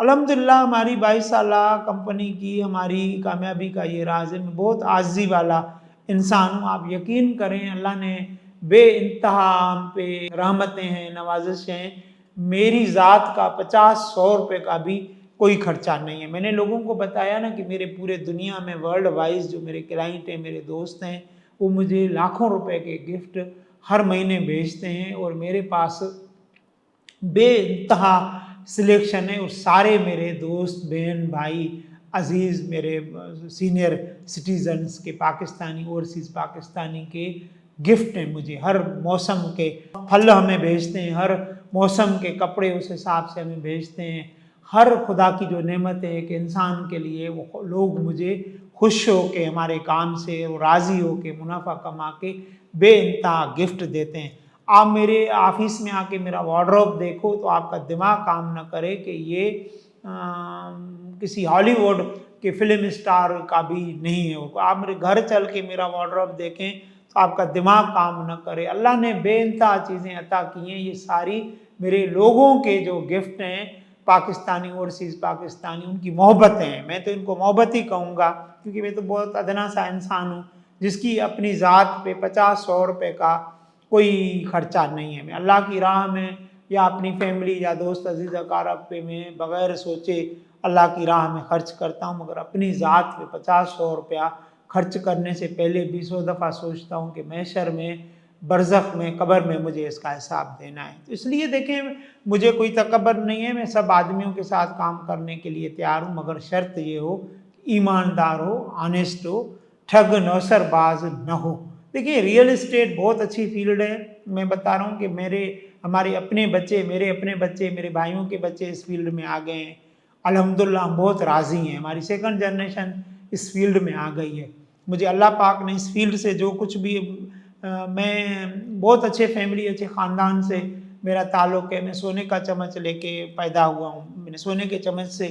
अल्हम्दुलिल्लाह हमारी 22 साला कंपनी की हमारी कामयाबी का ये राज़ है। मैं बहुत आज़ी वाला इंसान हूँ। आप यकीन करें अल्लाह ने बेइंतहा हम पे रहमतें हैं, नवाज़िशें हैं। मेरी ज़ात का 50-100 रुपए का भी कोई खर्चा नहीं है। मैंने लोगों को बताया ना कि मेरे पूरे दुनिया में वर्ल्ड वाइज़ जो मेरे क्लाइंट हैं, मेरे दोस्त हैं, वो मुझे लाखों रुपए के गिफ्ट हर महीने भेजते हैं और मेरे पास बेइंतहा सिलेक्शन है और सारे मेरे दोस्त, बहन, भाई, अज़ीज़ मेरे सीनियर सिटीज़न्स के पाकिस्तानी, ओवरसीज़ पाकिस्तानी के गिफ्ट हैं मुझे। हर मौसम के फल हमें भेजते हैं, हर मौसम के कपड़े उस हिसाब से हमें भेजते हैं। हर खुदा की जो नेमत है एक इंसान के लिए, वो लोग मुझे खुश हो के हमारे काम से और राज़ी हो के मुनाफा कमा के बेइंतहा गिफ्ट देते हैं। आप मेरे ऑफिस में आके मेरा वार्डरोब देखो तो आपका दिमाग काम न करे कि ये किसी हॉलीवुड के फिल्म स्टार का भी नहीं है। आप मेरे घर चल के मेरा वार्डरोब देखें तो आपका दिमाग काम न करे। अल्लाह ने बेइंतहा चीज़ें अता की हैं। ये सारी मेरे लोगों के जो गिफ्ट हैं, पाकिस्तानी, ओवरसीज़ पाकिस्तानी, उनकी मोहब्बतें हैं। मैं तो इनको मोहब्बत ही कहूँगा क्योंकि मैं तो बहुत अदना सा इंसान हूँ जिसकी अपनी ज़ात पे 50-100 रुपए का कोई खर्चा नहीं है। मैं अल्लाह की राह में या अपनी फैमिली या दोस्त अजीज़ अकारब पे मैं बग़ैर सोचे अल्लाह की राह में ख़र्च करता हूँ, मगर अपनी ज़ात पे 50-100 रुपया खर्च करने से पहले 20 दफ़ा सोचता हूँ कि महशर में, बरज़ख में, कब्र में मुझे इसका हिसाब देना है। तो इसलिए देखें, मुझे कोई तकब्बुर नहीं है, मैं सब आदमियों के साथ काम करने के लिए तैयार हूँ, मगर शर्त ये हो ईमानदार हो, ऑनेस्ट हो, ठग नौसरबाज न हो। देखिए, रियल एस्टेट बहुत अच्छी फील्ड है। मैं बता रहा हूँ कि हमारे अपने बच्चे, मेरे भाइयों के बच्चे इस फील्ड में आ गए हैं। अल्हम्दुलिल्लाह हम बहुत राज़ी हैं। हमारी सेकंड जनरेशन इस फील्ड में आ गई है। मुझे अल्लाह पाक ने इस फील्ड से जो कुछ भी मैं बहुत अच्छे फैमिली, अच्छे ख़ानदान से मेरा ताल्लुक़ है। मैं सोने का चम्मच लेके पैदा हुआ हूँ। मैंने सोने के चम्मच से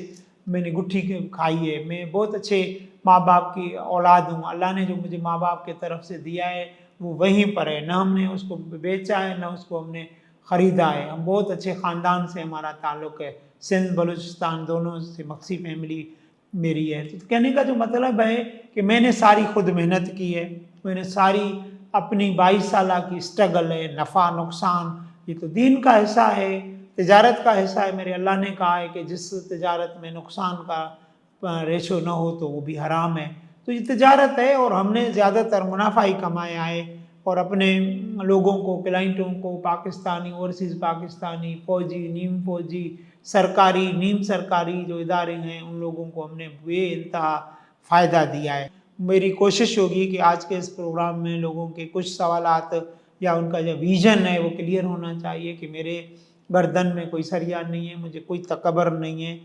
मैंने गुट्ठी खाई है। मैं बहुत अच्छे माँ बाप की औलाद हूँ। अल्लाह ने जो मुझे माँ बाप की तरफ से दिया है वो वहीं पर है। न हमने उसको बेचा है, न उसको हमने ख़रीदा है। हम बहुत अच्छे ख़ानदान से हमारा ताल्लुक़ है। सिंध बलूचिस्तान दोनों से मक्सी फैमिली मेरी है। तो कहने का जो मतलब है कि मैंने सारी खुद मेहनत की है। मैंने सारी अपनी 22 साल की स्ट्रगल है, नफ़ा नुकसान, ये तो दीन का हिस्सा है, तिजारत का हिस्सा है। मेरे अल्लाह ने कहा है कि जिस तिजारत में नुकसान का रेशो न हो तो वो भी हराम है। तो ये तिजारत है और हमने ज़्यादातर मुनाफा ही कमाया है और अपने लोगों को, क्लाइंटों को, पाकिस्तानी, ओवरसीज़ पाकिस्तानी, फ़ौजी, नीम फ़ौजी, सरकारी, नीम सरकारी जो इदारे हैं, उन लोगों को हमने बेइंतहा फ़ायदा दिया है। मेरी कोशिश होगी कि आज के इस प्रोग्राम में लोगों के कुछ सवालात या उनका जो विज़न है वो क्लियर होना चाहिए कि मेरे गर्दन में कोई सरिया नहीं है, मुझे कोई तकब्बुर नहीं है।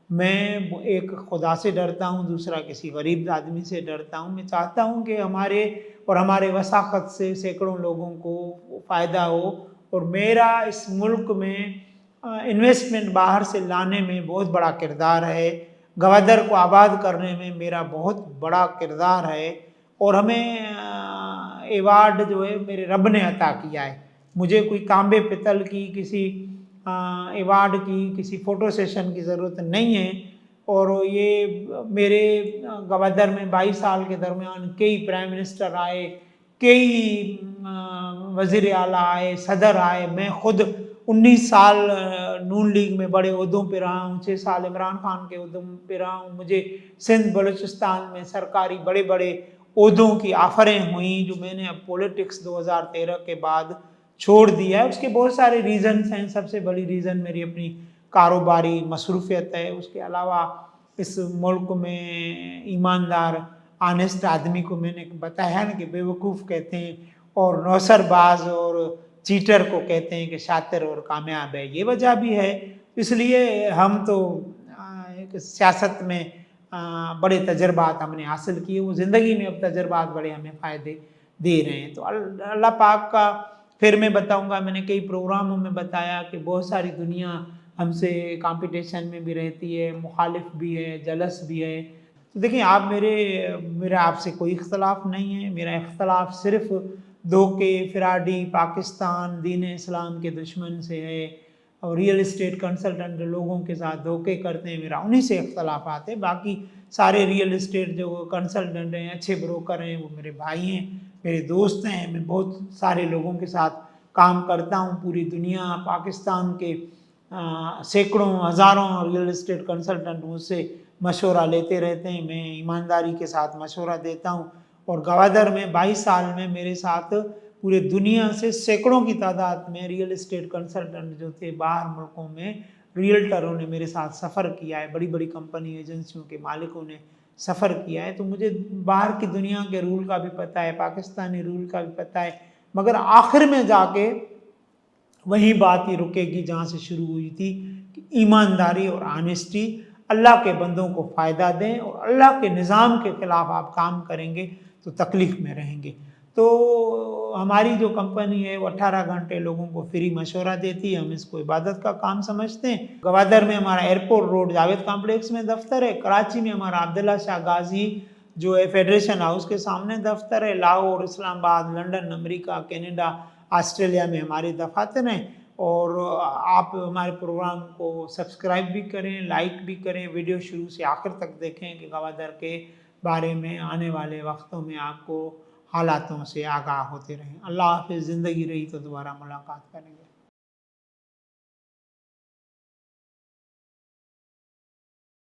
मैं एक खुदा से डरता हूँ, दूसरा किसी गरीब आदमी से डरता हूँ। मैं चाहता हूँ कि हमारे वसाक़त से सैकड़ों लोगों को फ़ायदा हो और मेरा इस मुल्क में इन्वेस्टमेंट बाहर से लाने में बहुत बड़ा किरदार है। गवादर को आबाद करने में मेरा बहुत बड़ा किरदार है और हमें अवार्ड जो है मेरे रब ने अता किया है। मुझे कोई तांबे पितल की किसी अवार्ड की, किसी फ़ोटो सेशन की ज़रूरत नहीं है और ये मेरे गवादर में 22 साल के दरमियान कई प्राइम मिनिस्टर आए, कई वज़ीर आला आए, सदर आए। मैं खुद 19 साल नून लीग में बड़े ओहदों पे रहा हूँ, 6 साल इमरान खान के ओहदों पे रहा हूँ। मुझे सिंध बलूचिस्तान में सरकारी बड़े-बड़े ओहदों की ऑफ़रें हुई जो मैंने अब पॉलिटिक्स 2013 के बाद छोड़ दिया है। उसके बहुत सारे रीज़न्स हैं। सबसे बड़ी रीज़न मेरी अपनी कारोबारी मसरूफ़ियत है। उसके अलावा इस मुल्क में ईमानदार, ऑनेस्ट आदमी को मैंने बताया ना कि बेवकूफ़ कहते हैं और नौसरबाज़ और चीटर को कहते हैं कि शातिर और कामयाब है। ये वजह भी है। इसलिए हम तो एक सियासत में बड़े तजर्बात हमने हासिल किए, वो ज़िंदगी में अब तजर्बात बड़े हमें फ़ायदे दे रहे हैं। तो अल्लाह पाक का फिर मैं बताऊँगा, मैंने कई प्रोग्रामों में बताया कि बहुत सारी दुनिया हमसे कॉम्पिटिशन में भी रहती है, मुखालिफ भी है, जलस भी है। तो देखिए, मेरा आपसे कोई इख्तलाफ नहीं है। मेरा इख्तलाफ सिर्फ़ धोखे, फ़िराडी, पाकिस्तान, दीन इस्लाम के दुश्मन से है। اور ریئل اسٹیٹ کنسلٹنٹ جو لوگوں کے ساتھ دھوکے کرتے ہیں میرا انہی سے اختلافات ہے. باقی سارے ریئل اسٹیٹ جو کنسلٹنٹ ہیں اچھے بروکر ہیں وہ میرے بھائی ہیں میرے دوست ہیں. میں بہت سارے لوگوں کے ساتھ کام کرتا ہوں پوری دنیا پاکستان کے سینکڑوں ہزاروں ریئل اسٹیٹ کنسلٹنٹ مجھ سے مشورہ لیتے رہتے ہیں. میں ایمانداری کے ساتھ مشورہ دیتا ہوں اور گوادر میں 22 سال میں میرے ساتھ پورے دنیا سے سینکڑوں کی تعداد میں ریئل اسٹیٹ کنسلٹنٹ جو تھے باہر ملکوں میں ریئلٹروں نے میرے ساتھ سفر کیا ہے. بڑی بڑی کمپنی ایجنسیوں کے مالکوں نے سفر کیا ہے. تو مجھے باہر کی دنیا کے رول کا بھی پتہ ہے پاکستانی رول کا بھی پتہ ہے. مگر آخر میں جا کے وہی بات ہی رکے گی جہاں سے شروع ہوئی تھی کہ ایمانداری اور آنیسٹی اللہ کے بندوں کو فائدہ دیں اور اللہ کے نظام کے خلاف آپ کام کریں گے تو تکلیف میں رہیں گے. تو ہماری جو کمپنی ہے وہ 18 گھنٹے لوگوں کو فری مشورہ دیتی ہے. ہم اس کو عبادت کا کام سمجھتے ہیں. گوادر میں ہمارا ایئرپورٹ روڈ جاوید کمپلیکس میں دفتر ہے. کراچی میں ہمارا عبداللہ شاہ غازی جو ہے فیڈریشن ہاؤس کے سامنے دفتر ہے. لاہور، اسلام آباد، لنڈن، امریکہ، کینیڈا، آسٹریلیا میں ہمارے دفاتر ہیں. اور آپ ہمارے پروگرام کو سبسکرائب بھی کریں، لائک بھی کریں، ویڈیو شروع سے آخر تک دیکھیں کہ گوادر کے بارے میں آنے والے وقتوں میں آپ کو حالاتوں سے آگاہ ہوتے رہیں. اللہ حافظ. زندگی رہی تو دوبارہ ملاقات کریں گے.